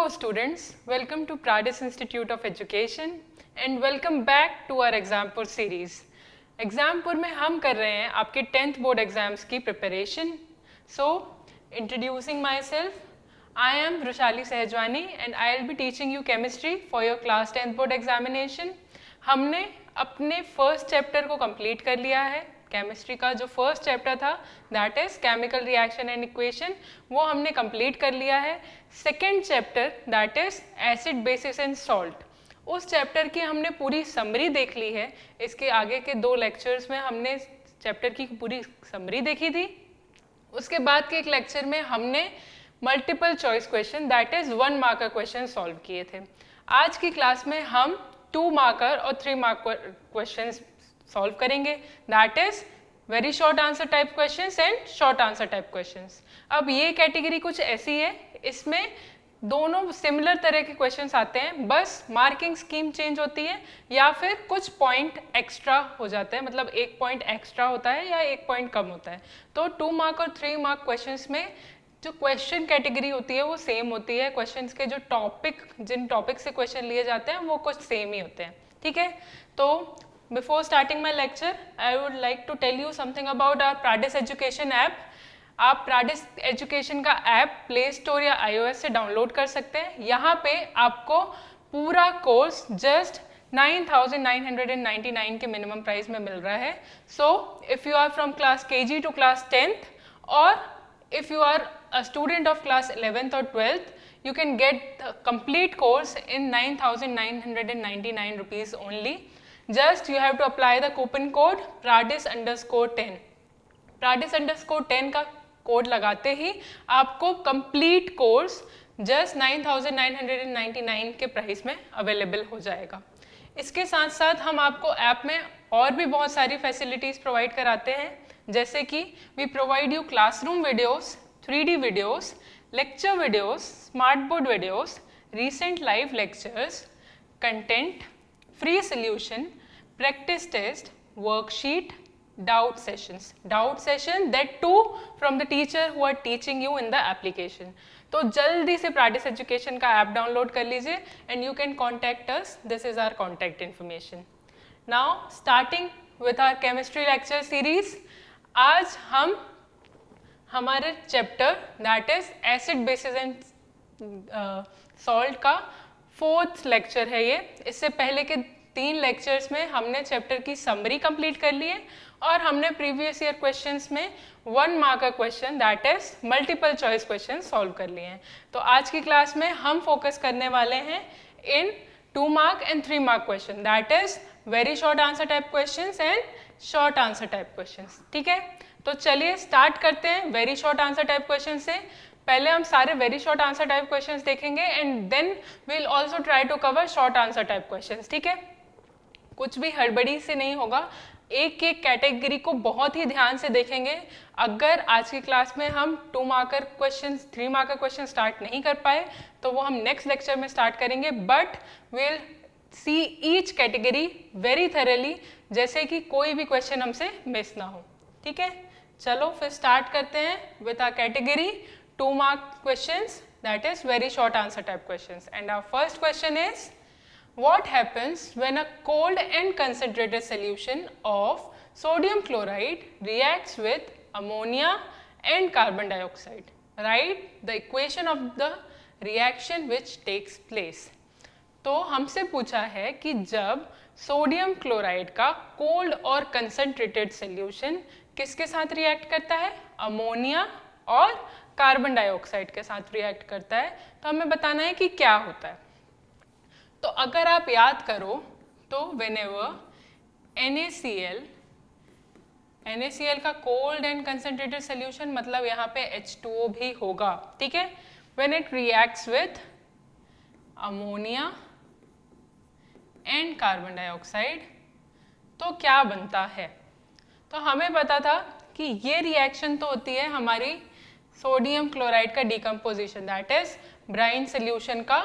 Hello students, welcome to Pradis Institute of Education and welcome back to our Exampur series. Exampur में हम कर रहे हैं आपके 10th board exams की preparation. So, introducing myself, I am Rushali Sehjwani and I will be teaching you chemistry for your class 10th board examination. हमने अपने first chapter को complete कर लिया है. केमिस्ट्री का जो फर्स्ट चैप्टर था that is chemical reaction and equation वो हमने कंप्लीट कर लिया है. Second chapter that is acid basis and salt, उस चैप्टर की हमने पूरी समरी देख ली है. इसके आगे के 2 लेक्चर्स में हमने चैप्टर की पूरी समरी देखी थी. उसके बाद के एक लेक्चर में हमने multiple choice question that is 1 marker question solve किए थे. आज की क्लास में हम 2 मार्कर और 3 मार्कर क्वेश्चन सॉल्व करेंगे that is very short answer type questions and short answer type questions. अब ये कैटेगरी कुछ ऐसी है, इसमें दोनों सिमिलर तरह के क्वेश्चंस आते हैं, बस मार्किंग स्कीम चेंज होती है या फिर कुछ पॉइंट एक्स्ट्रा हो जाते हैं, मतलब 1 पॉइंट एक्स्ट्रा होता है या 1 पॉइंट कम होता है. तो 2 मार्क और 3 मार्क क्वेश्चंस में जो क्वेश्चन कैटेगरी होती है वो सेम होती है. क्वेश्चंस के जो जिन टॉपिक से क्वेश्चन लिए जाते हैं वो कुछ सेम ही होते हैं. ठीक है, तो Before starting my lecture, I would like to tell you something about our Pradis Education app. आप Pradis Education का ऐप प्ले स्टोर या iOS से डाउनलोड कर सकते हैं. यहाँ पे आपको पूरा कोर्स जस्ट 9,999 के मिनिमम प्राइस में मिल रहा है. So if you are from class KG to class 10th और if you are a student of class 11th or 12th, you can get the complete course in 9,999 rupees only. Just you have to apply the coupon code Pradis_10. Pradis_10 का code लगाते ही आपको complete course just 9,999 के price में available हो जाएगा. इसके साथ साथ हम आपको ऐप में और भी बहुत सारी फैसिलिटीज़ प्रोवाइड कराते हैं, जैसे कि we provide you classroom videos, 3D videos, lecture videos, smart board videos, recent live lectures, content, free solution, practice test, worksheet, doubt session that too from the teacher who are teaching you in the application. तो जल्दी से Pradis Education का app download कर लीजिए and you can contact us. This is our contact information. Now starting with our chemistry lecture series. आज हम हमारे chapter that is acid basis and salt का 4th लेक्चर है ये. इससे पहले के 3 लेक्चर्स में हमने चैप्टर की समरी कंप्लीट कर ली है और हमने प्रीवियस ईयर क्वेश्चंस में 1 marker question that is multiple choice question solve कर लिए हैं. तो आज की क्लास में हम फोकस करने वाले हैं इन 2 mark and 3 mark question that is very short answer type questions and short answer type questions. ठीक है, तो चलिए स्टार्ट करते हैं very short answer type question से. पहले हम सारे very short answer type questions देखेंगे and then we will also try to cover short answer type questions. ठीक है, कुछ भी हड़बड़ी से नहीं होगा, एक एक कैटेगरी को बहुत ही ध्यान से देखेंगे. अगर आज की क्लास में हम 2 marker question 3 marker question start नहीं कर पाए तो वो हम नेक्स्ट लेक्चर में स्टार्ट करेंगे, but will see each category very thoroughly, जैसे कि कोई भी क्वेश्चन हमसे मिस ना हो. ठीक है, चलो फिर स्टार्ट करते हैं with our category 2 mark questions that is very short answer type questions. And our first question is what happens when a cold and concentrated solution of sodium chloride reacts with ammonia and carbon dioxide? Write the equation of the reaction which takes place. तो हमसे पूछा है कि जब sodium chloride का cold और concentrated solution किसके साथ रिएक्ट करता है? अमोनिया और कार्बन डाइऑक्साइड के साथ रिएक्ट करता है, तो हमें बताना है कि क्या होता है. तो अगर आप याद करो तो whenever NaCl का कोल्ड एंड कंसनट्रेटेड सॉल्यूशन मतलब यहाँ पे H2O भी होगा. ठीक है, when it reacts with ammonia and carbon dioxide तो क्या बनता है? तो हमें पता था कि ये रिएक्शन तो होती है हमारी सोडियम क्लोराइड का decomposition that is brine solution का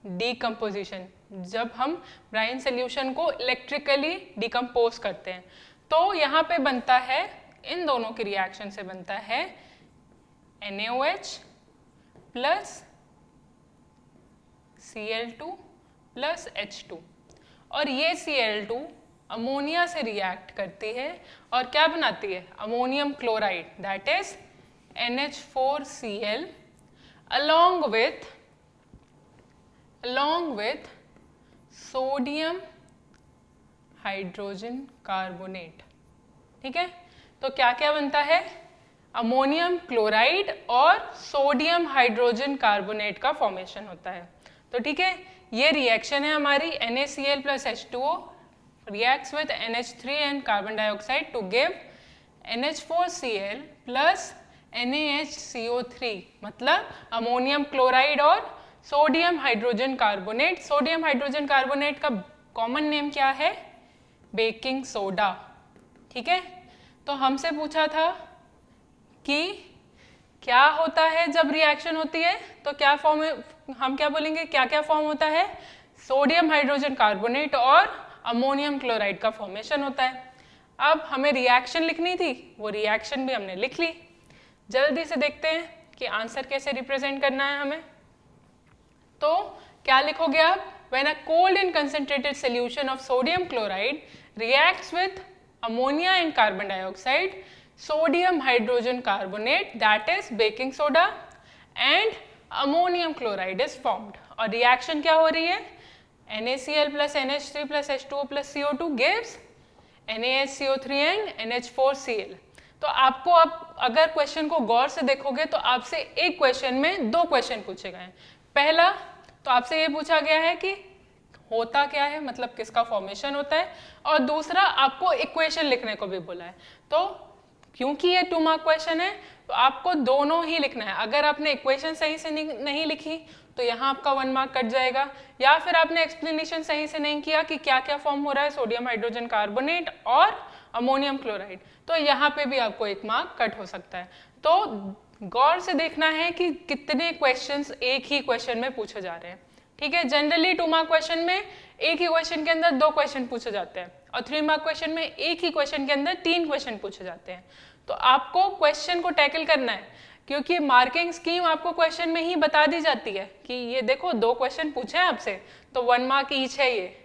डिकम्पोजिशन. जब हम ब्राइन सोल्यूशन को इलेक्ट्रिकली डिकम्पोज करते हैं तो यहाँ पे बनता है, इन दोनों के रिएक्शन से बनता है NaOH plus Cl2 plus H2 और ये Cl2 अमोनिया से रिएक्ट करती है और क्या बनाती है? Ammonium chloride, that is NH4Cl along with sodium hydrogen carbonate. ठीक है, तो क्या क्या बनता है? अमोनियम क्लोराइड और सोडियम हाइड्रोजन कार्बोनेट का फॉर्मेशन होता है। तो ठीक है, ये रिएक्शन है हमारी NaCl plus H2O reacts with NH3 and carbon dioxide to give NH4Cl plus NaHCO3, मतलब अमोनियम क्लोराइड और sodium hydrogen carbonate. Sodium hydrogen carbonate का कॉमन नेम क्या है? Baking soda. ठीक है, तो हमसे पूछा था कि क्या होता है जब रिएक्शन होती है, तो क्या फॉर्म, हम क्या बोलेंगे, क्या क्या फॉर्म होता है? सोडियम हाइड्रोजन कार्बोनेट और अमोनियम क्लोराइड का फॉर्मेशन होता है। अब हमें रिएक्शन लिखनी थी, वो रिएक्शन भी हमने लिख ली। जल्दी से देखते हैं कि आंसर कैसे रिप्रेजेंट करना है हमें। तो क्या लिखोगे आप? When a cold and concentrated solution of sodium chloride reacts with ammonia and carbon dioxide, sodium hydrogen carbonate, that is baking soda, and ammonium chloride is formed. और reaction क्या हो रही है? NaCl plus NH3 plus H2O plus CO2 gives NaHCO3 and NH4Cl. तो आपको अब अगर question को गौर से देखोगे तो आपसे एक क्वेश्चन में दो क्वेश्चन पूछे गए हैं। पहला तो आपसे ये पूछा गया है कि होता क्या है, मतलब किसका फॉर्मेशन होता है, और दूसरा आपको इक्वेशन लिखने को भी बोला है। तो क्योंकि ये 2 मार्क क्वेश्चन है तो आपको दोनों ही लिखना है। अगर आपने इक्वेशन सही से नहीं लिखी तो यहाँ आपका 1 मार्क कट जाएगा, या फिर आपने एक्सप्लेनेशन सही से नहीं किया कि क्या क्या फॉर्म हो रहा है सोडियम हाइड्रोजन कार्बोनेट और अमोनियम क्लोराइड, तो यहाँ पे भी आपको 1 मार्क कट हो सकता है। तो गौर से देखना है कि कितने क्वेश्चंस एक ही क्वेश्चन में पूछे जा रहे हैं। ठीक है, जनरली 2 मार्क क्वेश्चन में एक ही क्वेश्चन के अंदर 2 क्वेश्चन पूछे जाते हैं और 3 मार्क क्वेश्चन में एक ही क्वेश्चन के अंदर 3 क्वेश्चन पूछे जाते हैं। तो आपको क्वेश्चन को टैकल करना है, क्योंकि मार्किंग स्कीम आपको क्वेश्चन में ही बता दी जाती है कि ये देखो 2 क्वेश्चन पूछे हैं आपसे तो 1 मार्क ईच है ये।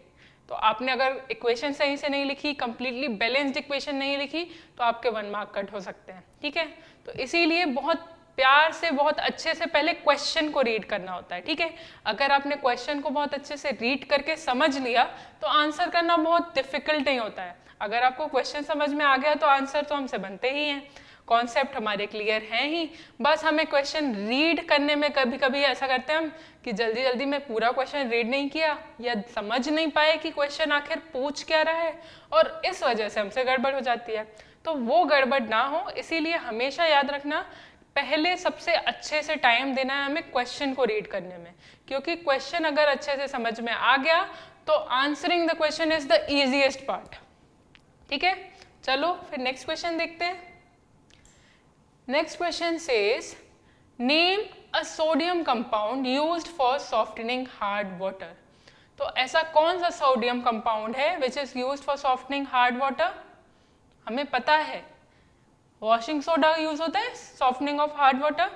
तो आपने अगर इक्वेशन सही से नहीं लिखी, कंप्लीटली बैलेंस्ड इक्वेशन नहीं लिखी, तो आपके 1 मार्क कट हो सकते हैं। ठीक है, तो इसीलिए बहुत प्यार से, बहुत अच्छे से पहले क्वेश्चन को रीड करना होता है। ठीक है, अगर आपने क्वेश्चन को बहुत अच्छे से रीड करके समझ लिया तो आंसर करना बहुत डिफिकल्ट नहीं होता है। अगर आपको क्वेश्चन समझ में आ गया तो आंसर तो हमसे बनते ही हैं, कॉन्सेप्ट हमारे क्लियर हैं ही। बस हमें क्वेश्चन रीड करने में कभी कभी ऐसा करते हैं हम कि जल्दी जल्दी में पूरा क्वेश्चन रीड नहीं किया या समझ नहीं पाए कि क्वेश्चन आखिर पूछ क्या रहा है, और इस वजह से हमसे गड़बड़ हो जाती है। तो वो गड़बड़ ना हो, इसीलिए हमेशा याद रखना पहले सबसे अच्छे से टाइम देना है हमें क्वेश्चन को रीड करने में, क्योंकि क्वेश्चन अगर अच्छे से समझ में आ गया तो answering the question is the easiest part. ठीक है, चलो फिर नेक्स्ट क्वेश्चन देखते हैं। Next question says name a sodium compound used for softening hard water. तो ऐसा कौन सा सोडियम कंपाउंड है विच is used for softening hard water? हमें पता है वॉशिंग सोडा यूज होता है softening of hard water.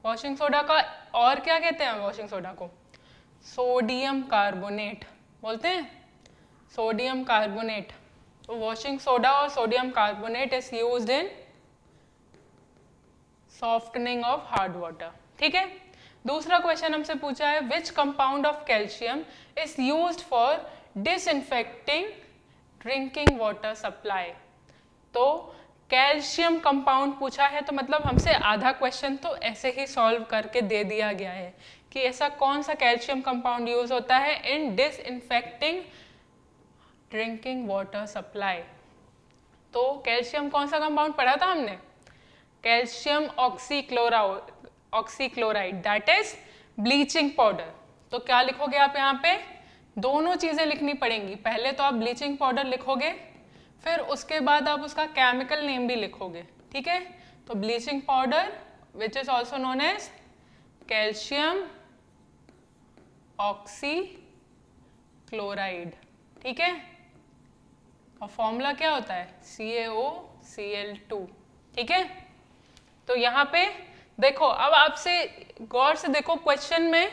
Washing soda का और क्या कहते हैं? वॉशिंग सोडा को सोडियम कार्बोनेट बोलते हैं, सोडियम कार्बोनेट। तो वॉशिंग सोडा और sodium carbonate is used in softening of hard water. ठीक है, दूसरा क्वेश्चन हमसे पूछा है which compound of calcium is used for disinfecting drinking water supply. तो कैल्शियम कंपाउंड पूछा है तो मतलब हमसे आधा क्वेश्चन तो ऐसे ही सॉल्व करके दे दिया गया है कि ऐसा कौन सा कैल्शियम कंपाउंड यूज होता है इन डिसइंफेक्टिंग ड्रिंकिंग वाटर सप्लाई। तो कैल्शियम कौन सा कंपाउंड पढ़ा था हमने? Calcium oxychloride, that is bleaching powder. तो क्या लिखोगे आप यहाँ पे? दोनों चीजें लिखनी पड़ेंगी। पहले तो आप ब्लीचिंग पाउडर लिखोगे, फिर उसके बाद आप उसका केमिकल नेम भी लिखोगे। ठीक है, तो bleaching powder which is also known as calcium oxychloride. ठीक है, और फॉर्मूला क्या होता है? CaOCl2। ठीक है, तो यहाँ पे देखो, अब आपसे गौर से देखो क्वेश्चन में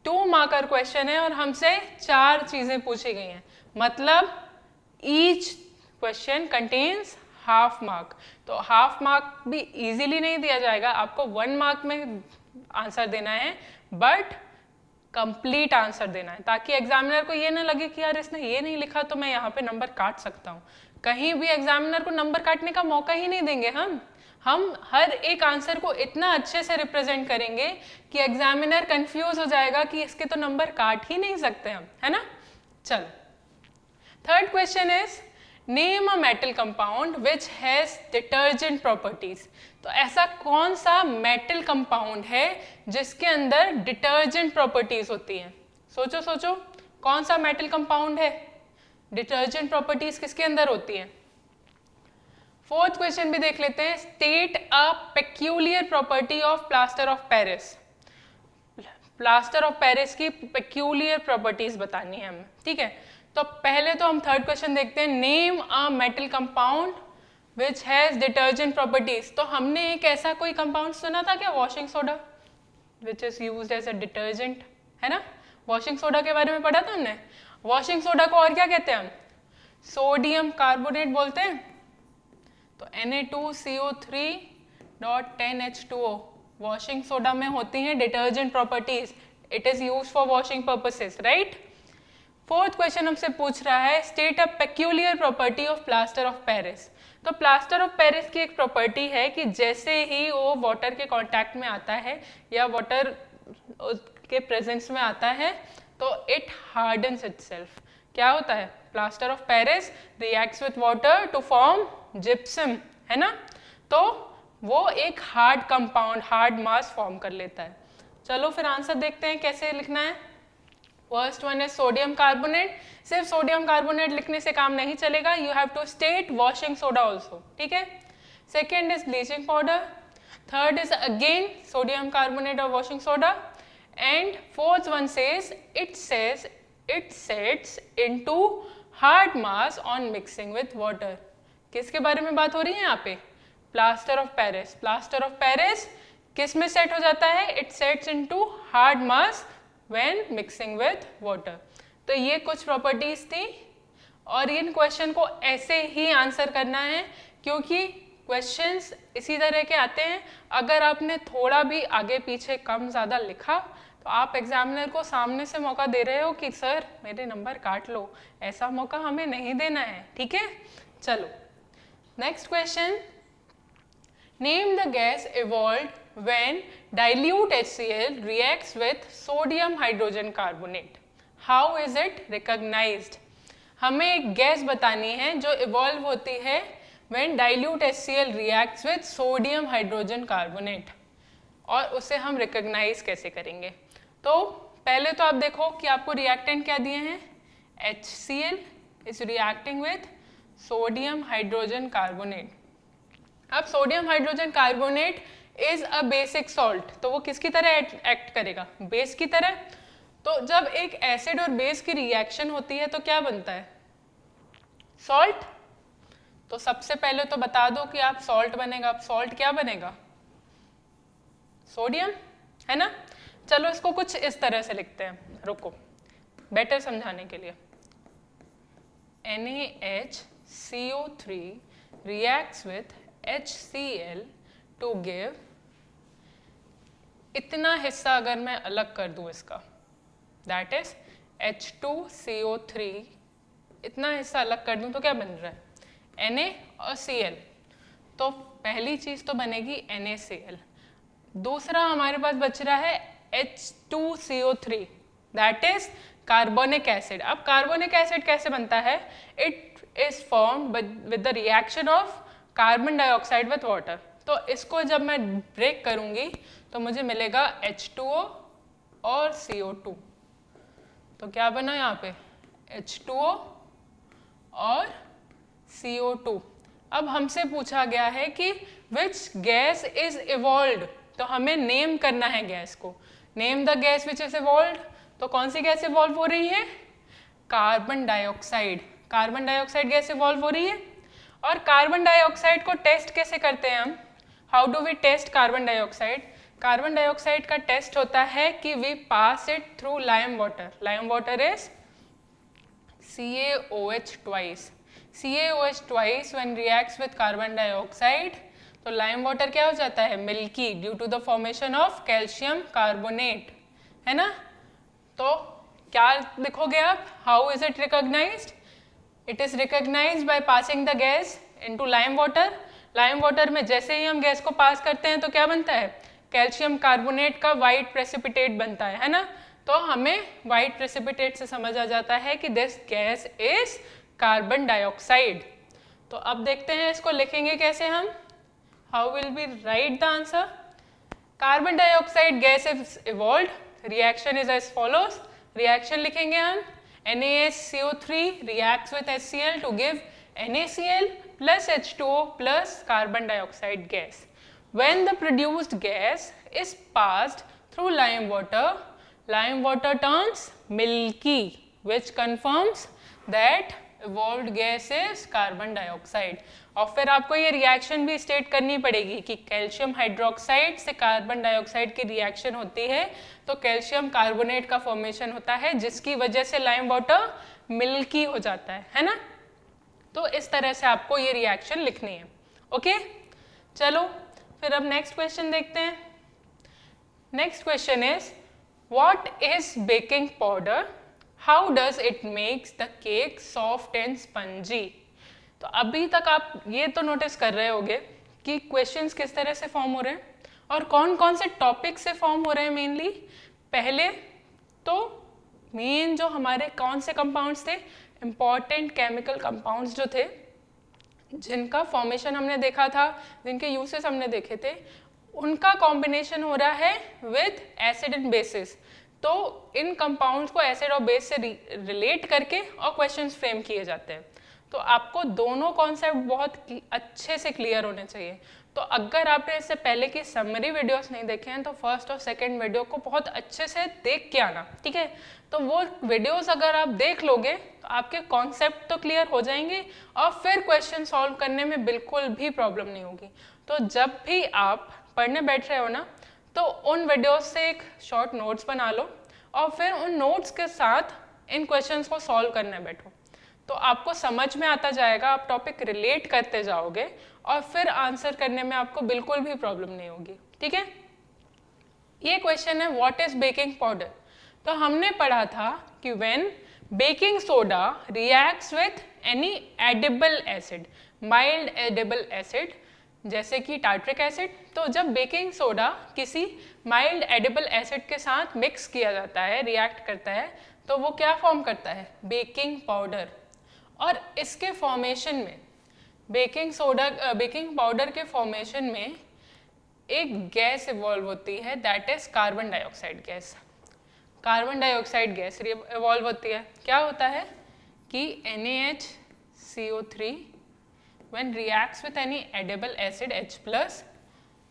2 मार्कर क्वेश्चन है और हमसे 4 चीजें पूछी गई हैं, मतलब each question contains half mark. तो हाफ मार्क भी इजीली नहीं दिया जाएगा, आपको 1 मार्क में आंसर देना है, बट कंप्लीट आंसर देना है, ताकि एग्जामिनर को ये ना लगे कि यार इसने ये नहीं लिखा तो मैं यहाँ पे नंबर काट सकता हूँ। कहीं भी एग्जामिनर को नंबर काटने का मौका ही नहीं देंगे हम हर एक आंसर को इतना अच्छे से रिप्रेजेंट करेंगे कि एग्जामिनर कंफ्यूज हो जाएगा कि इसके तो नंबर काट ही नहीं सकते हम, है ना। चलो, third question is name a metal compound which has detergent properties. तो ऐसा कौन सा मेटल कंपाउंड है जिसके अंदर डिटर्जेंट प्रॉपर्टीज होती हैं? सोचो सोचो, कौन सा मेटल कंपाउंड है, डिटर्जेंट प्रॉपर्टीज किसके अंदर होती हैं? फोर्थ क्वेश्चन भी देख लेते हैं, state a peculiar property of plaster of Paris. Plaster of Paris की पेक्यूलियर प्रॉपर्टीज बतानी है हमें, ठीक है। तो पहले तो हम थर्ड क्वेश्चन देखते हैं, name a metal compound which has detergent properties. तो हमने एक ऐसा कोई कंपाउंड सुना था क्या, washing soda, which is used as a detergent, है ना। वॉशिंग सोडा के बारे में पढ़ा था हमने। वॉशिंग सोडा को और क्या कहते हैं हम? सोडियम कार्बोनेट बोलते हैं। तो Na2CO3.10H2O वॉशिंग सोडा में होती हैं detergent properties. It is used for washing purposes, right. Fourth question हमसे पूछ रहा है, state a peculiar property of plaster of Paris. तो प्लास्टर ऑफ पेरिस की एक प्रॉपर्टी है कि जैसे ही वो वाटर के कांटेक्ट में आता है या वाटर के प्रेजेंस में आता है तो इट हार्डन्स इटसेल्फ। क्या होता है? Plaster of Paris reacts with water to form gypsum, है ना। तो वो एक hard compound, hard mass form कर लेता है। चलो फिर आंसर देखते हैं कैसे लिखना है। फर्स्ट वन है सोडियम कार्बोनेट। सिर्फ सोडियम कार्बोनेट लिखने से काम नहीं चलेगा, you have to state washing soda also, ठीक है। Second is bleaching powder, third is again sodium carbonate और washing soda, and fourth one says it sets into hard mass on mixing with water। किसके बारे में बात हो रही है यहाँ पे? Plaster of Paris. Plaster of Paris किस में सेट हो जाता है? It sets into hard mass when mixing with water. तो ये कुछ प्रॉपर्टीज थी और इन क्वेश्चन को ऐसे ही आंसर करना है क्योंकि क्वेश्चंस इसी तरह के आते हैं। अगर आपने थोड़ा भी आगे पीछे कम ज़्यादा लिखा तो आप एग्जामिनर को सामने से मौका दे रहे हो कि सर मेरे नंबर काट लो। ऐसा मौका हमें नहीं देना है, ठीक है। चलो next question, name the gas evolved when dilute HCl reacts with sodium hydrogen carbonate। How is it recognised? हमें एक गैस बतानी है जो इवॉल्व होती है when dilute HCl reacts with sodium hydrogen carbonate, और उसे हम रिकॉग्नाइज कैसे करेंगे? तो पहले तो आप देखो कि आपको रिएक्टेंट क्या दिए हैं, HCl is reacting with sodium hydrogen carbonate। अब sodium hydrogen carbonate is a basic salt, तो वो किसकी तरह एक्ट करेगा? बेस की तरह। तो जब एक एसिड और बेस की रिएक्शन होती है तो क्या बनता है? सॉल्ट। तो सबसे पहले तो बता दो कि आप सॉल्ट बनेगा। अब सॉल्ट क्या बनेगा? सोडियम, है ना। चलो इसको कुछ इस तरह से लिखते हैं, रुको बेटर समझाने के लिए। NaHCO3 reacts with HCl to give, इतना हिस्सा अगर मैं अलग कर दूं इसका, दैट इज H2CO3, इतना हिस्सा अलग कर दूं तो क्या बन रहा है? Na और Cl। तो पहली चीज तो बनेगी NaCl। दूसरा हमारे पास बच रहा है H2CO3, that is carbonic acid. अब कार्बोनिक एसिड कैसे बनता है? It is formed with the reaction of carbon dioxide with water. तो इसको जब मैं ब्रेक करूंगी तो मुझे मिलेगा H2O और CO2। तो क्या बना यहाँ पे? H2O और CO2। अब हमसे पूछा गया है कि विच गैस इज इवॉल्व्ड, तो हमें नेम करना है गैस को। Name the gas which is evolved. तो कौन सी गैस इवॉल्व हो रही है? Carbon dioxide. Carbon dioxide gas evolve हो रही है। और कार्बन डाइऑक्साइड को टेस्ट कैसे करते हैं हम? How do we test carbon dioxide? Carbon dioxide का टेस्ट होता है कि we pass it through lime water. Lime water is CaOH twice. CaOH twice when reacts with carbon dioxide, तो लाइम वाटर क्या हो जाता है? Milky due to the formation of calcium carbonate, है ना. तो क्या लिखोगे आप? How is it recognised? It is recognised by passing the gas into lime water. Lime water में जैसे ही हम गैस को पास करते हैं तो क्या बनता है? कैल्शियम कार्बोनेट का वाइट प्रेसिपिटेट बनता है ना. तो हमें वाइट प्रेसिपिटेट से समझ आ जाता है कि this gas is carbon dioxide. तो अब देखते हैं इसको लिखेंगे कैसे हम. How will be write the answer? Carbon dioxide gas is evolved. Reaction is as follows. Reaction लिखेंगे हम NaHCO3 reacts with HCl to give NaCl plus H2O plus carbon dioxide gas. When the produced gas is passed through lime water turns milky, which confirms that evolved gas is carbon dioxide. और फिर आपको ये reaction भी state करनी पड़ेगी कि calcium hydroxide से carbon dioxide की रिएक्शन होती है तो कैल्शियम कार्बोनेट का फॉर्मेशन होता है जिसकी वजह से लाइम वाटर मिल्की हो जाता है ना. तो इस तरह से आपको ये रिएक्शन लिखनी है. ओके, चलो फिर अब नेक्स्ट क्वेश्चन देखते हैं. Next question is what is baking powder? How does it makes the cake soft and spongy? तो अभी तक आप ये तो नोटिस कर रहे होंगे कि क्वेश्चंस किस तरह से फॉर्म हो रहे हैं और कौन कौन से टॉपिक से फॉर्म हो रहे हैं. मेनली पहले तो मेन जो हमारे कौन से कंपाउंड्स थे, इम्पॉर्टेंट केमिकल कंपाउंड्स जो थे जिनका फॉर्मेशन हमने देखा था, जिनके यूसेस हमने देखे थे, उनका कॉम्बिनेशन हो रहा है विद एसिड एंड बेसिस. तो इन कंपाउंड्स को एसिड और बेस से रिलेट करके और क्वेश्चंस फ्रेम किए जाते हैं. तो आपको दोनों कॉन्सेप्ट बहुत अच्छे से क्लियर होने चाहिए. तो अगर आपने इससे पहले की समरी वीडियोस नहीं देखे हैं तो फर्स्ट और सेकंड वीडियो को बहुत अच्छे से देख के आना, ठीक है. तो वो वीडियोस अगर आप देख लोगे तो आपके कॉन्सेप्ट तो क्लियर हो जाएंगे और फिर क्वेश्चन सॉल्व करने में बिल्कुल भी प्रॉब्लम नहीं होगी. तो जब भी आप पढ़ने बैठ रहे हो ना तो उन वीडियोस से एक शॉर्ट नोट्स बना लो और फिर उन नोट्स के साथ इन क्वेश्चंस को सॉल्व करने बैठो. तो आपको समझ में आता जाएगा, आप टॉपिक रिलेट करते जाओगे और फिर आंसर करने में आपको बिल्कुल भी प्रॉब्लम नहीं होगी, ठीक है. ये क्वेश्चन है व्हाट इज बेकिंग पाउडर. तो हमने पढ़ा था कि when baking soda reacts with any edible acid, mild edible acid जैसे कि टार्ट्रिक एसिड, तो जब बेकिंग सोडा किसी माइल्ड एडिबल एसिड के साथ मिक्स किया जाता है, रिएक्ट करता है, तो वो क्या फॉर्म करता है? Baking powder. और इसके फॉर्मेशन में बेकिंग पाउडर के फॉर्मेशन में एक गैस इवॉल्व होती है, that is carbon dioxide gas. Carbon dioxide gas evolve होती है. क्या होता है कि NaHCO3 when reacts with any edible acid H+,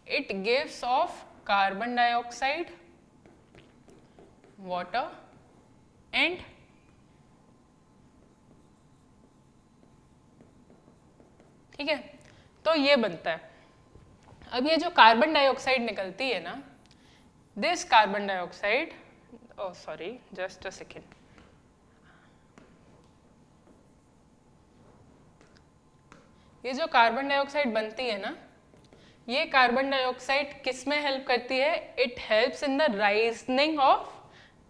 it gives off carbon dioxide, water and ठीक है. तो ये बनता है. अब ये जो कार्बन डाइऑक्साइड निकलती है ना, this carbon dioxide, oh sorry, just a second. ये जो कार्बन डाइऑक्साइड बनती है ना, ये कार्बन डाइऑक्साइड किस में हेल्प करती है? It helps in the rising of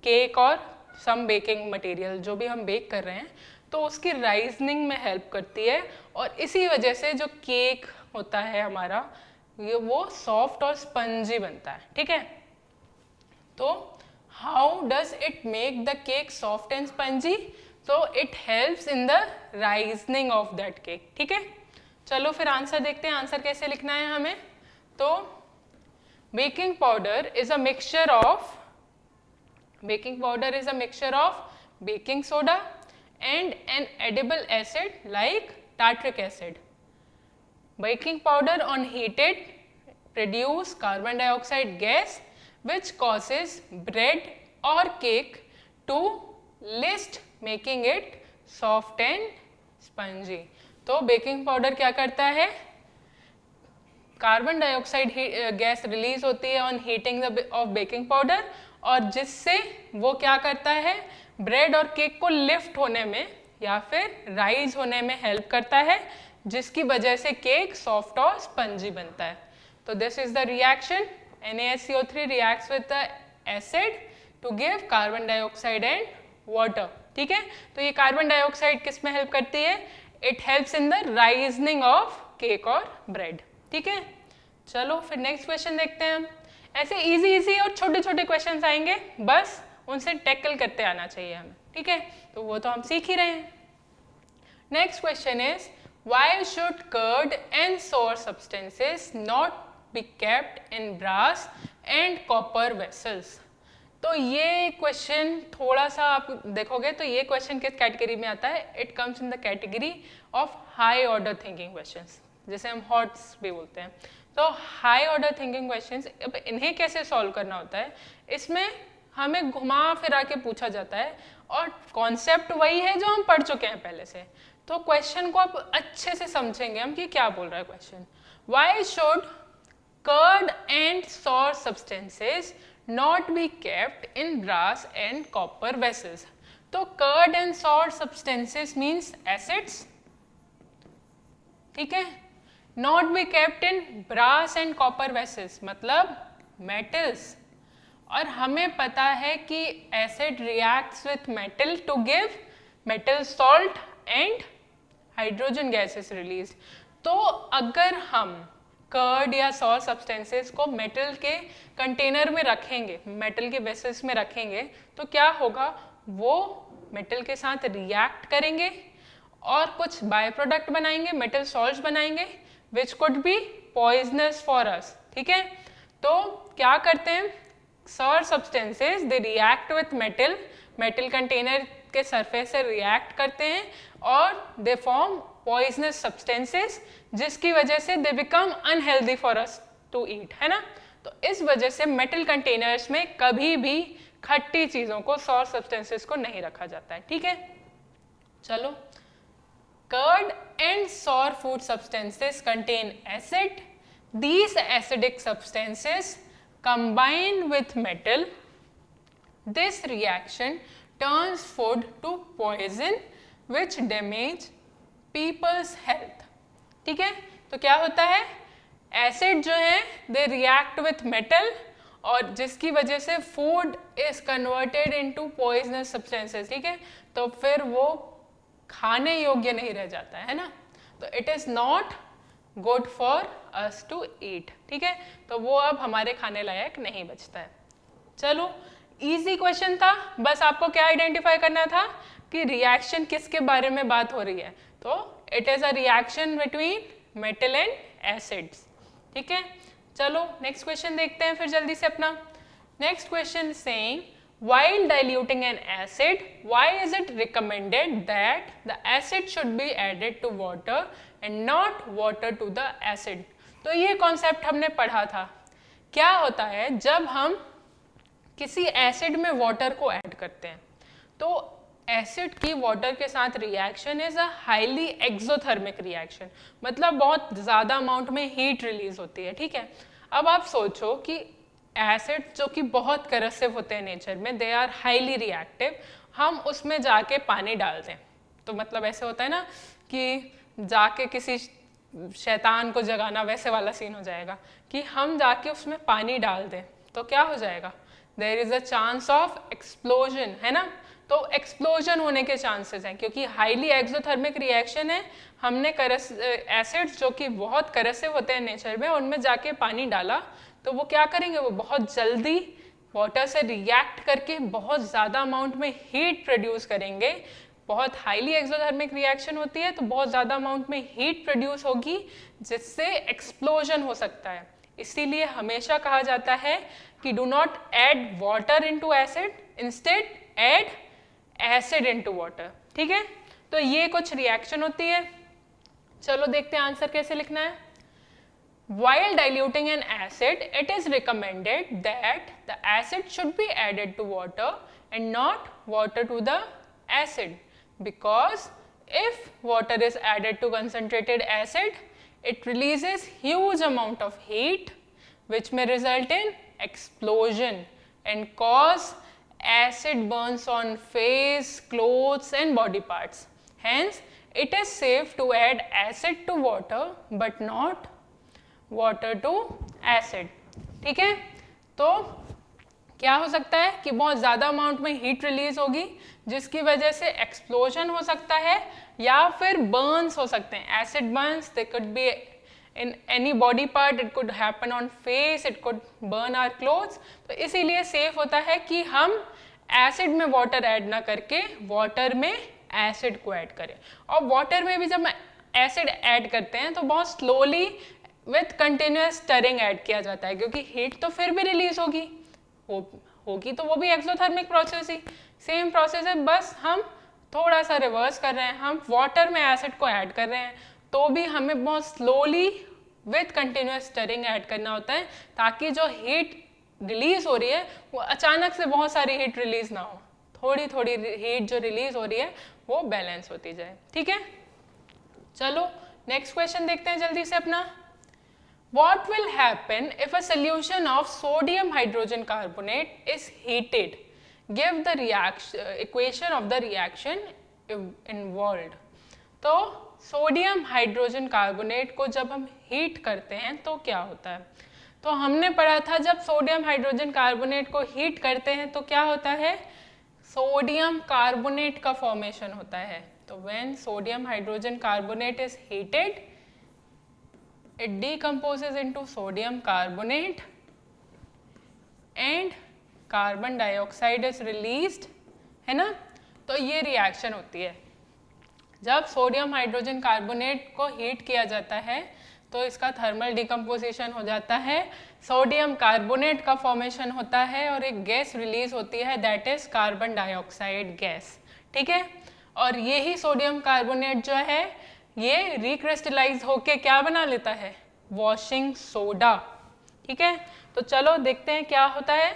cake और सम बेकिंग मटेरियल. जो भी हम बेक कर रहे हैं तो उसकी राइजनिंग में हेल्प करती है और इसी वजह से जो केक होता है हमारा ये वो सॉफ्ट और स्पंजी बनता है, ठीक है. तो how does it make the cake soft and spongy? तो it helps in the rising of that cake, ठीक है. चलो फिर आंसर देखते हैं. आंसर कैसे लिखना है हमें? तो baking powder is a mixture of baking soda and an edible acid like tartric acid. Baking powder on heated produce carbon dioxide gas which causes bread or cake to list making it soft and spongy. तो baking powder क्या करता है? Carbon dioxide gas release होती है on heating of baking powder, और जिससे वो क्या करता है, ब्रेड और केक को लिफ्ट होने में या फिर राइज होने में हेल्प करता है, जिसकी वजह से केक सॉफ्ट और स्पंजी बनता है। तो this is the reaction, NaSCO3 reacts with the acid to give carbon dioxide and water. ठीक है, तो ये कार्बन डाइऑक्साइड किस में हेल्प करती है, it helps in the rising of cake और ब्रेड। ठीक है, चलो फिर नेक्स्ट क्वेश्चन देखते हैं हम। ऐसे इजी इजी और छोटे छोटे क्वेश्चंस आएंगे, बस उनसे टैकल करते आना चाहिए हमें। ठीक है, तो वो तो हम सीख ही रहे हैं। Next question is why should curd and sour substances not be kept in brass and copper vessels. तो ये क्वेश्चन थोड़ा सा आप देखोगे तो ये क्वेश्चन किस कैटेगरी में आता है, it comes in the category of high order thinking questions, जिसे हम हॉट्स भी बोलते हैं। तो हाई ऑर्डर थिंकिंग क्वेश्चंस, अब इन्हें कैसे सॉल्व करना होता है, इसमें हमें घुमा फिरा के पूछा जाता है और कॉन्सेप्ट वही है जो हम पढ़ चुके हैं पहले से। तो क्वेश्चन को आप अच्छे से समझेंगे हम कि क्या बोल रहा है question. Why should curd and sour substances not be kept in brass and copper vessels. तो curd and sour substances means acids, ठीक है, not be kept in brass and copper vessels मतलब मेटल्स। और हमें पता है कि acid reacts with metal to give metal salt and hydrogen gases release. तो अगर हम कर्ड या सॉर सब्सटेंसेस को मेटल के कंटेनर में रखेंगे, मेटल के वेसल्स में रखेंगे, तो क्या होगा, वो मेटल के साथ रिएक्ट करेंगे और कुछ बाय प्रोडक्ट बनाएंगे, मेटल सॉल्ट्स बनाएंगे, which could be poisonous for us. ठीक है, तो क्या करते हैं, sour substances they react with metal, metal container के सरफेस से रिएक्ट करते हैं और दे फॉर्म पॉइजनस सब्सटेंसेस, जिसकी वजह से they become unhealthy for us to eat, है ना। तो इस वजह से मेटल कंटेनर्स में कभी भी खट्टी चीज़ों को, सॉर सब्सटेंसेस को नहीं रखा जाता है। ठीक है, चलो, curd and sour food substances contain acid, these acidic substances combine with metal, this reaction turns food to poison which damage people's health। ठीक है, तो क्या होता है, एसिड जो है दे रिएक्ट विथ मेटल और जिसकी वजह से food is converted into poisonous substances. ठीक है, तो फिर वो खाने योग्य नहीं रह जाता है ना, तो it is not good for us to eat. ठीक है, तो वो अब हमारे खाने लायक नहीं बचता है। चलो, इजी क्वेश्चन था, बस आपको क्या आइडेंटिफाई करना था कि रिएक्शन किसके बारे में बात हो रही है, तो it is a reaction between metal and acids. ठीक है, चलो नेक्स्ट क्वेश्चन देखते हैं फिर जल्दी से अपना। Next question saying while diluting an acid, why is it recommended that the acid should be added to water and not water to the acid? तो ये कॉन्सेप्ट हमने पढ़ा था। क्या होता है जब हम किसी एसिड में वाटर को ऐड करते हैं, तो एसिड की वाटर के साथ reaction is a highly exothermic reaction, मतलब बहुत ज़्यादा अमाउंट में हीट रिलीज होती है। ठीक है, अब आप सोचो कि एसिड जो कि बहुत करसिव होते हैं नेचर में, दे आर हाईली रिएक्टिव, हम उसमें जाके पानी डालते हैं, तो मतलब ऐसे होता है ना कि जाके किसी शैतान को जगाना, वैसे वाला सीन हो जाएगा कि हम जाके उसमें पानी डाल दें, तो क्या हो जाएगा, there is a chance of explosion, है ना। तो एक्सप्लोजन होने के चांसेस हैं क्योंकि हाईली एक्सोथर्मिक रिएक्शन है, हमने एसिड्स जो कि बहुत करसिव होते हैं नेचर में, उनमें जाके पानी डाला, तो वो क्या करेंगे, वो बहुत जल्दी वाटर से रिएक्ट करके बहुत ज़्यादा अमाउंट में हीट प्रोड्यूस करेंगे। बहुत हाईली एक्सोथर्मिक रिएक्शन होती है तो बहुत ज़्यादा अमाउंट में हीट प्रोड्यूस होगी, जिससे एक्सप्लोजन हो सकता है। इसीलिए हमेशा कहा जाता है कि do not add water into acid, instead add acid into water. ठीक है, तो ये कुछ रिएक्शन होती है। चलो देखते हैं आंसर कैसे लिखना है। While diluting an acid, it is recommended that the acid should be added to water and not water to the acid, because if water is added to concentrated acid, it releases huge amount of heat which may result in explosion and cause acid burns on face, clothes and body parts. Hence, it is safe to add acid to water but not water to acid. ठीक है, तो क्या हो सकता है कि बहुत ज़्यादा अमाउंट में हीट रिलीज होगी जिसकी वजह से एक्सप्लोजन हो सकता है या फिर बर्न्स हो सकते हैं. Acid burns, they could be in any body part, it could happen on face, it could burn our clothes. तो इसीलिए सेफ होता है कि हम एसिड में वाटर ऐड ना करके वाटर में एसिड को ऐड करें. और वाटर में भी जब एसिड ऐड करते हैं तो बहुत slowly with continuous stirring add किया जाता है क्योंकि हीट तो फिर भी रिलीज होगी तो वो भी एक्सोथर्मिक प्रोसेस ही, सेम प्रोसेस है, बस हम थोड़ा सा रिवर्स कर रहे हैं. हम वाटर में एसिड को ऐड कर रहे हैं तो भी हमें बहुत slowly with continuous stirring add करना होता है ताकि जो हीट रिलीज हो रही है वो अचानक से बहुत सारी हीट रिलीज ना हो, थोड़ी थोड़ी हीट जो रिलीज हो रही है वो बैलेंस होती जाए. ठीक है, चलो नेक्स्ट क्वेश्चन देखते हैं जल्दी से अपना. What will happen if a solution of sodium hydrogen carbonate is heated? Give the equation of the reaction involved. तो सोडियम हाइड्रोजन कार्बोनेट को जब हम हीट करते हैं तो क्या होता है. तो हमने पढ़ा था जब सोडियम हाइड्रोजन कार्बोनेट को हीट करते हैं तो क्या होता है, सोडियम कार्बोनेट का फॉर्मेशन होता है. तो when sodium hydrogen carbonate is heated, it decomposes into sodium carbonate and carbon dioxide is released, है ना. तो ये रिएक्शन होती है जब सोडियम हाइड्रोजन कार्बोनेट को हीट किया जाता है तो इसका थर्मल डिकम्पोजिशन हो जाता है, सोडियम कार्बोनेट का फॉर्मेशन होता है और एक गैस रिलीज होती है that is carbon dioxide gas. ठीक है, और यही सोडियम कार्बोनेट जो है ये रिक्रिस्टलाइज होके क्या बना लेता है, वॉशिंग सोडा. ठीक है, तो चलो देखते हैं क्या होता है.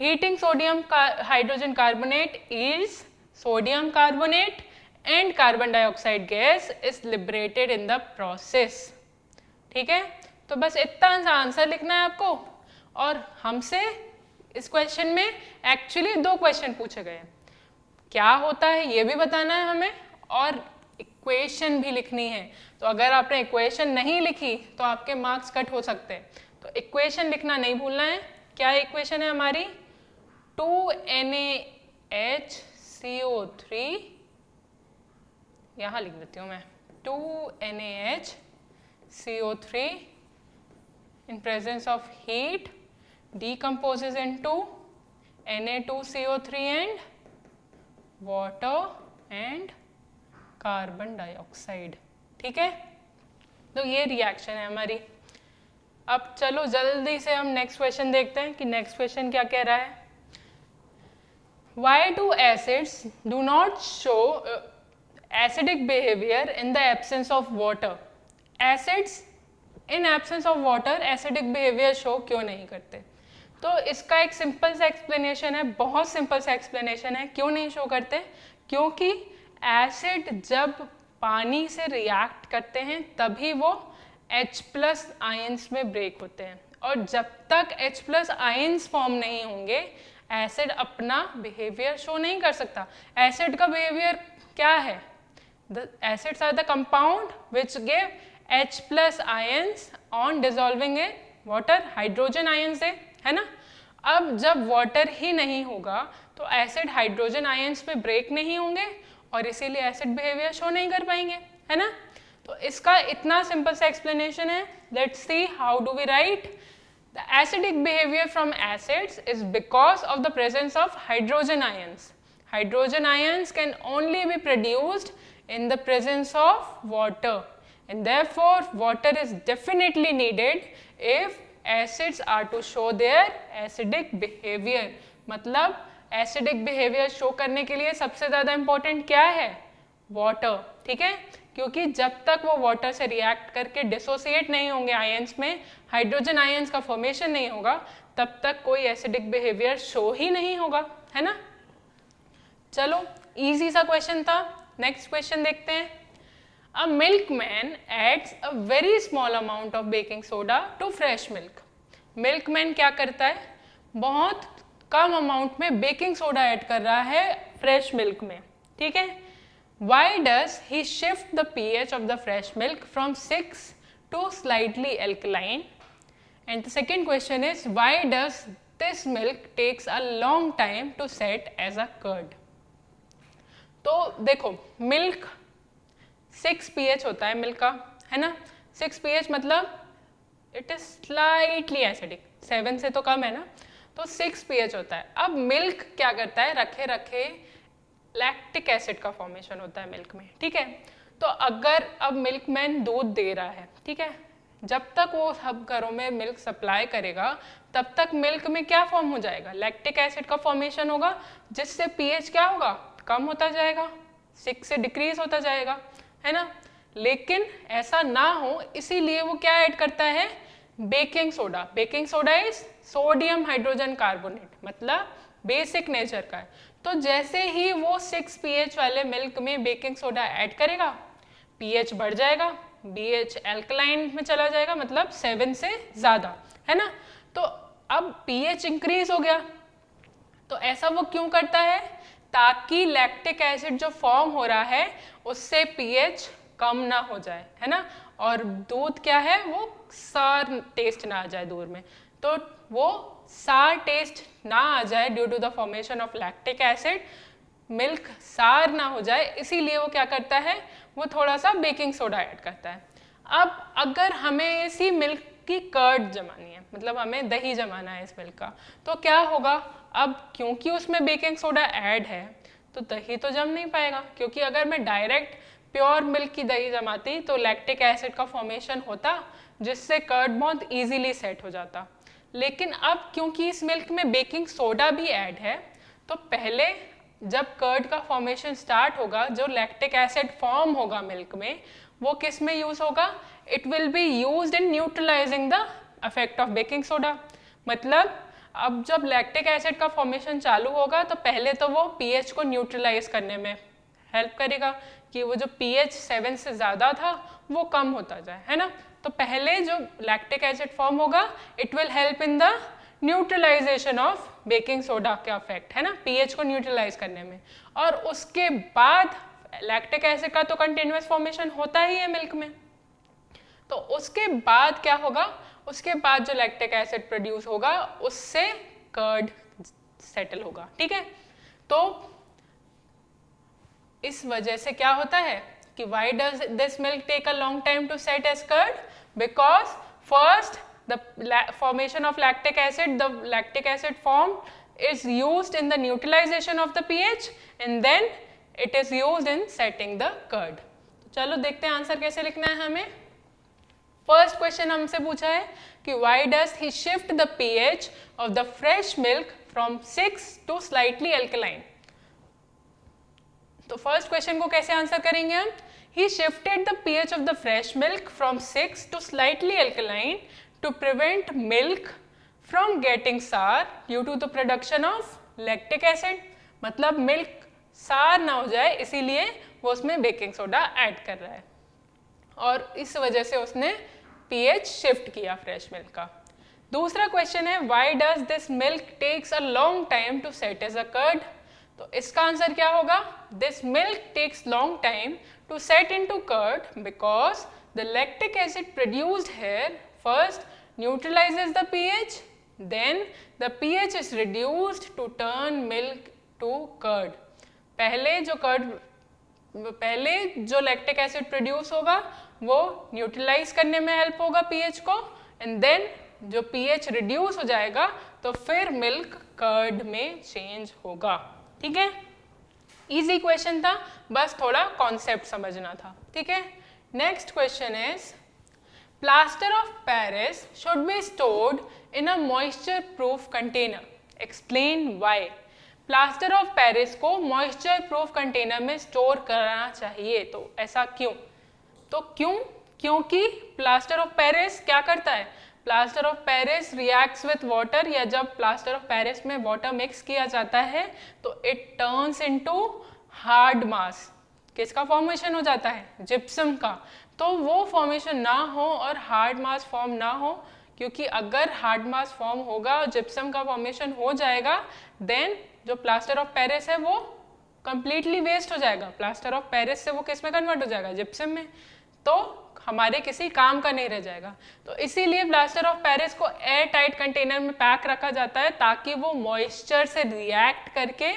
Heating sodium hydrogen carbonate is sodium carbonate and carbon dioxide gas is liberated in the process. ठीक है, तो बस इतना सा आंसर लिखना है आपको. और हमसे इस क्वेश्चन में एक्चुअली 2 क्वेश्चन पूछे गए. क्या होता है ये भी बताना है हमें और इक्वेशन भी लिखनी है. तो अगर आपने इक्वेशन नहीं लिखी तो आपके मार्क्स कट हो सकते हैं. तो इक्वेशन लिखना नहीं भूलना है. क्या इक्वेशन है हमारी, 2NaHCO3, यहाँ लिख देती हूँ मैं, 2NaHCO3 in presence of heat decomposes into Na2CO3 and water and carbon dioxide. ठीक है, तो ये रिएक्शन है हमारी. अब चलो जल्दी से हम नेक्स्ट क्वेश्चन देखते हैं कि नेक्स्ट क्वेश्चन क्या कह रहा है. Why do acids do not show acidic behavior in the absence of water? Acids in absence of water acidic behavior show क्यों नहीं करते. तो इसका एक सिंपल सा एक्सप्लेनेशन है, बहुत सिंपल सा एक्सप्लेनेशन है क्यों नहीं शो करते. क्योंकि एसिड जब पानी से रिएक्ट करते हैं तभी वो H+ आयंस में ब्रेक होते हैं और जब तक H+ आयंस फॉर्म नहीं होंगे एसिड अपना बिहेवियर शो नहीं कर सकता. एसिड का बिहेवियर क्या है, the acids are the compound which give H+ ions on dissolving in water, hydrogen ions है ना. अब जब वाटर ही नहीं होगा तो एसिड हाइड्रोजन आयंस पे ब्रेक नहीं होंगे और इसीलिए एसिड बिहेवियर शो नहीं कर पाएंगे, है ना. तो इसका इतना सिंपल सा एक्सप्लेनेशन है. Let's see how do we write. The acidic behaviour from acids is because of the presence of hydrogen ions. Hydrogen ions can only be produced in the presence of water and therefore water is definitely needed if acids are to show their acidic behavior. मतलब acidic behaviour show करने के लिए सबसे ज़्यादा important क्या है, water. ठीक है, क्योंकि जब तक वो वाटर से रिएक्ट करके डिसोसिएट नहीं होंगे आयंस में, हाइड्रोजन आयंस का फॉर्मेशन नहीं होगा, तब तक कोई एसिडिक बिहेवियर शो ही नहीं होगा, है ना. चलो इजी सा क्वेश्चन था. नेक्स्ट क्वेश्चन देखते हैं. A milkman adds a very small amount of baking soda to fresh milk. Milkman क्या करता है, बहुत कम अमाउंट में बेकिंग सोडा ऐड कर रहा है फ्रेश मिल्क में, ठीक है. Why does he shift the pH of the fresh milk from 6 to slightly alkaline? And the second question is, why does this milk takes a long time to set as a curd? तो देखो, milk 6 pH होता है milk का, है ना. 6 pH मतलब it is slightly acidic, 7 से तो कम है ना, तो 6 pH होता है. अब मिल्क क्या करता है, रखे रखे लैक्टिक एसिड का फॉर्मेशन होता है मिल्क में, ठीक है. तो अगर अब मिल्कमैन दूध दे रहा है, ठीक है, जब तक वो सब घरों में मिल्क सप्लाई करेगा तब तक मिल्क में क्या फॉर्म हो जाएगा, लैक्टिक एसिड का फॉर्मेशन होगा, जिससे पीएच क्या होगा, कम होता जाएगा, 6 से डिक्रीज होता जाएगा, है ना. लेकिन ऐसा ना हो इसीलिए वो क्या ऐड करता है, baking soda. Baking soda is sodium hydrogen carbonate, मतलब बेसिक नेचर का है. तो जैसे ही वो 6 pH वाले मिल्क में बेकिंग सोडा ऐड करेगा, pH बढ़ जाएगा, BH एल्कलाइन में चला जाएगा, मतलब 7 से ज़्यादा, है ना. तो अब pH इंक्रीज हो गया. तो ऐसा वो क्यों करता है, ताकि लैक्टिक एसिड जो फॉर्म हो रहा है उससे pH कम ना हो जाए, है ना, और दूध क्या है, वो सार टेस्ट ना आ जाए दूध में. तो वो सार टेस्ट ना आ जाए due to the formation of lactic acid, milk sour ना हो जाए, इसीलिए वो क्या करता है, वो थोड़ा सा बेकिंग सोडा ऐड करता है. अब अगर हमें इसी मिल्क की कर्ड जमानी है, मतलब हमें दही जमाना है इस मिल्क का, तो क्या होगा, अब क्योंकि उसमें बेकिंग सोडा ऐड है तो दही तो जम नहीं पाएगा, क्योंकि अगर मैं डायरेक्ट प्योर मिल्क की दही जमाती तो लैक्टिक एसिड का फॉर्मेशन होता, जिससे कर्ड बहुत इजीली सेट हो जाता. लेकिन अब क्योंकि इस मिल्क में बेकिंग सोडा भी ऐड है, तो पहले जब कर्ड का फॉर्मेशन स्टार्ट होगा, जो लैक्टिक एसिड फॉर्म होगा मिल्क में, वो किस में यूज होगा, it will be used in neutralising the effect of baking soda. मतलब अब जब लैक्टिक एसिड का फॉर्मेशन चालू होगा तो पहले तो वो पीएच को न्यूट्रलाइज करने में हेल्प करेगा, कि वो जो पीएच 7 से ज़्यादा था वो कम होता जाए, है ना. तो पहले जो लैक्टिक एसिड फॉर्म होगा, it will help in the neutralisation of baking soda का इफेक्ट, है ना, पीएच को न्यूट्रलाइज करने में. और उसके बाद लैक्टिक एसिड का तो कंटिन्यूअस फॉर्मेशन होता ही है मिल्क में, तो उसके बाद क्या होगा, उसके बाद जो लैक्टिक एसिड प्रोड्यूस होगा उससे कर्ड सेटल होगा, ठीक है. तो इस वजह से क्या होता है कि why does this milk take a long time to set as curd? Because first the formation of lactic acid, the lactic acid form is used in the neutralization of the pH and then it is used in setting the curd. चलो देखते हैं answer कैसे लिखना है हमें. First question हमसे पूछा है कि why does he shift the pH of the fresh milk from 6 to slightly alkaline? तो फर्स्ट क्वेश्चन को कैसे आंसर करेंगे हम, he shifted the pH of the fresh milk from 6 to slightly alkaline to prevent milk from getting sour due to the production of lactic acid. मतलब milk sour ना हो जाए इसीलिए वो उसमें बेकिंग सोडा ऐड कर रहा है, और इस वजह से उसने pH शिफ्ट किया फ्रेश मिल्क का. दूसरा क्वेश्चन है why does this milk takes a long time to set as a curd? तो इसका आंसर क्या होगा, this milk takes long time to set into curd because the lactic acid produced here first neutralizes the pH, then the pH is reduced to turn milk to curd. पहले जो lactic acid produce होगा वो neutralise करने में help होगा pH को, and then जो pH reduce हो जाएगा तो फिर मिल्क कर्ड में चेंज होगा. ठीक है, इजी क्वेश्चन था, बस थोड़ा कॉन्सेप्ट समझना था. ठीक है, next question is plaster of Paris should be stored in a moisture proof container, explain why. Plaster of Paris को मॉइस्चर प्रूफ कंटेनर में स्टोर करना चाहिए, तो ऐसा क्यों? तो क्योंकि प्लास्टर ऑफ पेरिस क्या करता है, plaster of Paris reacts with water, या जब प्लास्टर ऑफ पेरिस में वाटर मिक्स किया जाता है तो it turns into hard mass. किसका फॉर्मेशन हो जाता है? जिप्सम का। तो वो फॉर्मेशन ना हो और हार्ड मास फॉर्म ना हो, क्योंकि अगर हार्ड मास फॉर्म होगा और जिप्सम का फॉर्मेशन हो जाएगा, देन जो प्लास्टर ऑफ पेरिस है वो कंप्लीटली वेस्ट हो जाएगा। प्लास्टर ऑफ पेरिस से वो किस में कन्वर्ट हो जाएगा? जिप्सम में। तो हमारे किसी काम का नहीं रह जाएगा। तो इसीलिए प्लास्टर ऑफ पेरिस को एयर टाइट कंटेनर में पैक रखा जाता है, ताकि वो मॉइस्चर से रिएक्ट करके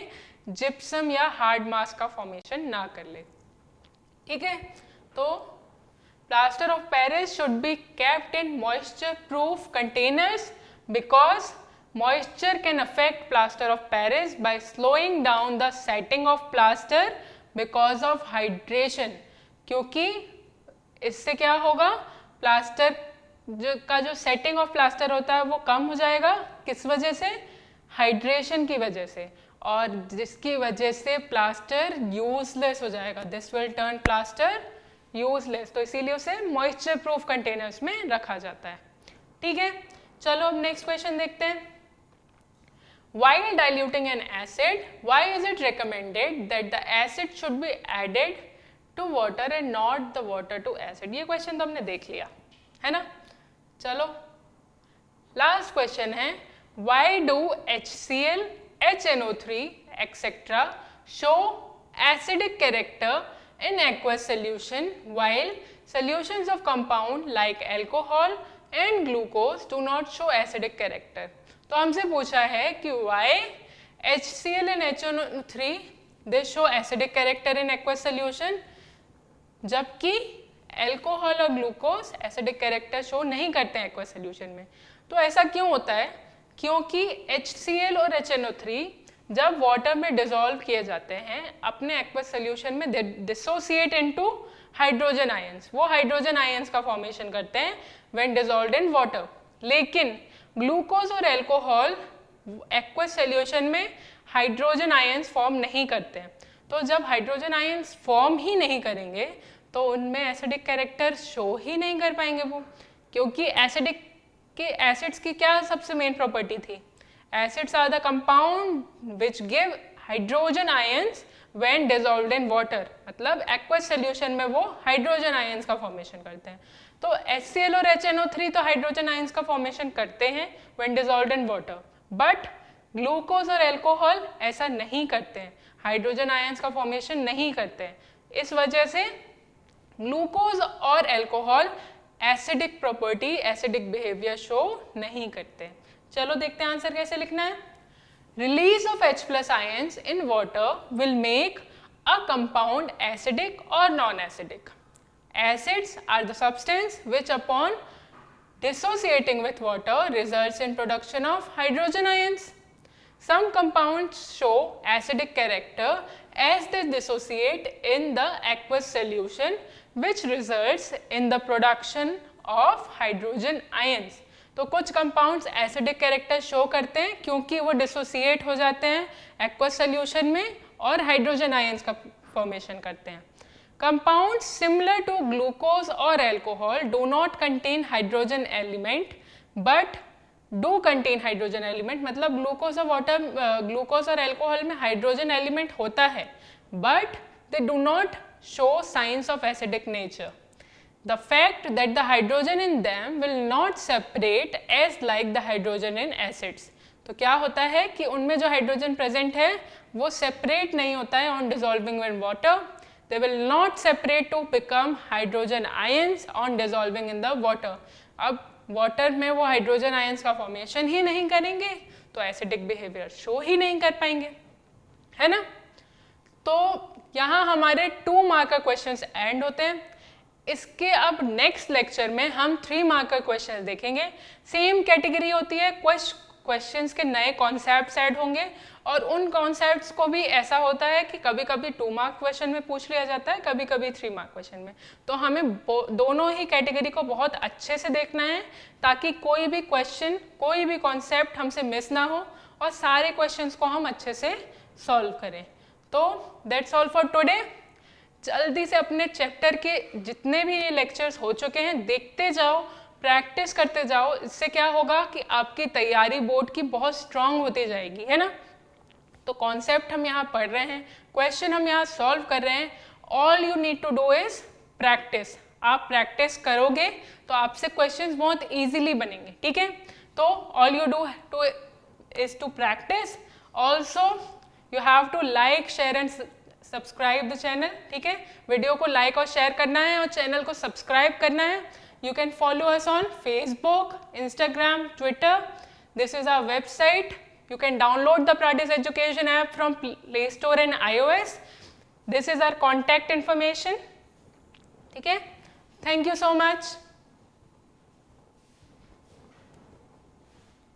जिप्सम या हार्ड मास का फॉर्मेशन ना कर ले। ठीक है, तो plaster of Paris should be kept in moisture proof containers because moisture can affect plaster of Paris by slowing down the setting of plaster because of hydration। क्योंकि इससे क्या होगा, प्लास्टर जो सेटिंग ऑफ प्लास्टर होता है वो कम हो जाएगा। किस वजह से? हाइड्रेशन की वजह से, और जिसकी वजह से प्लास्टर यूजलेस हो जाएगा। This will turn plaster useless. तो इसीलिए उसे मॉइस्चर प्रूफ कंटेनर्स में रखा जाता है। ठीक है, चलो अब नेक्स्ट क्वेश्चन देखते हैं। While diluting an acid, why is it recommended that the acid should be added to water and not the water to acid? ये क्वेश्चन तो हमने देख लिया है ना। चलो लास्ट क्वेश्चन है, why do HCl, HNO3 etc. show acidic character in aqueous solution while solutions of compound like alcohol and glucose do not show acidic character? तो हमसे पूछा है कि why HCl and HNO3 they show acidic character in aqueous solution, जबकि alcohol और glucose acidic character show नहीं करते हैं एक्वस सोल्यूशन में। तो ऐसा क्यों होता है? क्योंकि HCl और HNO3 जब वाटर में डिसॉल्व किए जाते हैं अपने एक्वस सोल्यूशन में, they dissociate into hydrogen ions. वो हाइड्रोजन आयंस का फॉर्मेशन करते हैं व्हेन डिसॉल्व्ड इन वाटर। लेकिन ग्लूकोज और अल्कोहल एक्वस सॉल्यूशन में हाइड्रोजन आयंस फॉर्म नहीं करते हैं। तो जब हाइड्रोजन आयंस फॉर्म ही नहीं करेंगे तो उनमें एसिडिक कैरेक्टर शो ही नहीं कर पाएंगे वो, क्योंकि एसिड्स की क्या सबसे मेन प्रॉपर्टी थी? Acids are the compound which give hydrogen ions when dissolved in water. मतलब एक्वस सॉल्यूशन में वो हाइड्रोजन आयंस का फॉर्मेशन करते हैं। तो HCl और HNO3 तो हाइड्रोजन आयंस का फॉर्मेशन करते हैं when dissolved in water, but glucose और अल्कोहल ऐसा नहीं करते हैं, हाइड्रोजन आयंस का फॉर्मेशन नहीं करते हैं। इस वजह से ग्लूकोज और alcohol acidic property, acidic behaviour show नहीं करते। चलो देखते हैं आंसर कैसे लिखना है। Release of H+ ions in water will make a compound acidic और non acidic. Acids are the substance which upon dissociating with water results in production of hydrogen ions. Some compounds show acidic character as they dissociate in the aqueous solution which results in the production of hydrogen ions. तो कुछ compounds acidic character show करते हैं क्योंकि वो dissociate हो जाते हैं aqueous solution में और हाइड्रोजन आयंस का फॉर्मेशन करते हैं। Compounds similar to glucose or alcohol do not contain hydrogen element but do contain hydrogen element। मतलब ग्लूकोज और अल्कोहल में हाइड्रोजन एलिमेंट होता है but they do not show signs of acidic nature। The fact that the hydrogen in them will not separate as like the hydrogen in acids। तो क्या होता है कि उनमें जो हाइड्रोजन प्रेजेंट है वो सेपरेट नहीं होता है on dissolving in water। They will not separate to become hydrogen ions on dissolving in the water। अब वाटर में वो हाइड्रोजन आयंस का फॉर्मेशन ही नहीं करेंगे तो एसिडिक बिहेवियर शो ही नहीं कर पाएंगे, है ना। तो यहाँ हमारे 2 मार्कर क्वेश्चंस एंड होते हैं। इसके अब नेक्स्ट लेक्चर में हम 3 मार्कर क्वेश्चंस देखेंगे। सेम कैटेगरी होती है, क्वेश्चंस के नए कॉन्सेप्ट्स ऐड होंगे और उन कॉन्सेप्ट्स को भी ऐसा होता है कि कभी कभी 2 मार्क क्वेश्चन में पूछ लिया जाता है, कभी कभी 3 मार्क क्वेश्चन में। तो हमें दोनों ही कैटेगरी को बहुत अच्छे से देखना है ताकि कोई भी क्वेश्चन, कोई भी कॉन्सेप्ट हमसे मिस ना हो और सारे क्वेश्चंस को हम अच्छे से सॉल्व करें। तो दैट्स ऑल फॉर टुडे। जल्दी से अपने चैप्टर के जितने भी ये लेक्चर्स हो चुके हैं देखते जाओ, प्रैक्टिस करते जाओ। इससे क्या होगा कि आपकी तैयारी बोर्ड की बहुत स्ट्रांग होती जाएगी, है ना। तो कॉन्सेप्ट हम यहाँ पढ़ रहे हैं, क्वेश्चन हम यहाँ सॉल्व कर रहे हैं all you need to do is practice. आप प्रैक्टिस करोगे तो आपसे क्वेश्चंस बहुत इजीली बनेंगे, ठीक है। तो all you do to is to practice. Also you have to like share and subscribe the channel, ठीक है। वीडियो को लाइक और शेयर करना है और चैनल को सब्सक्राइब करना है। You can follow us on Facebook, Instagram, Twitter. This is our website. You can download the Pratis Education app from Play Store and iOS. This is our contact information. Okay? Thank you so much.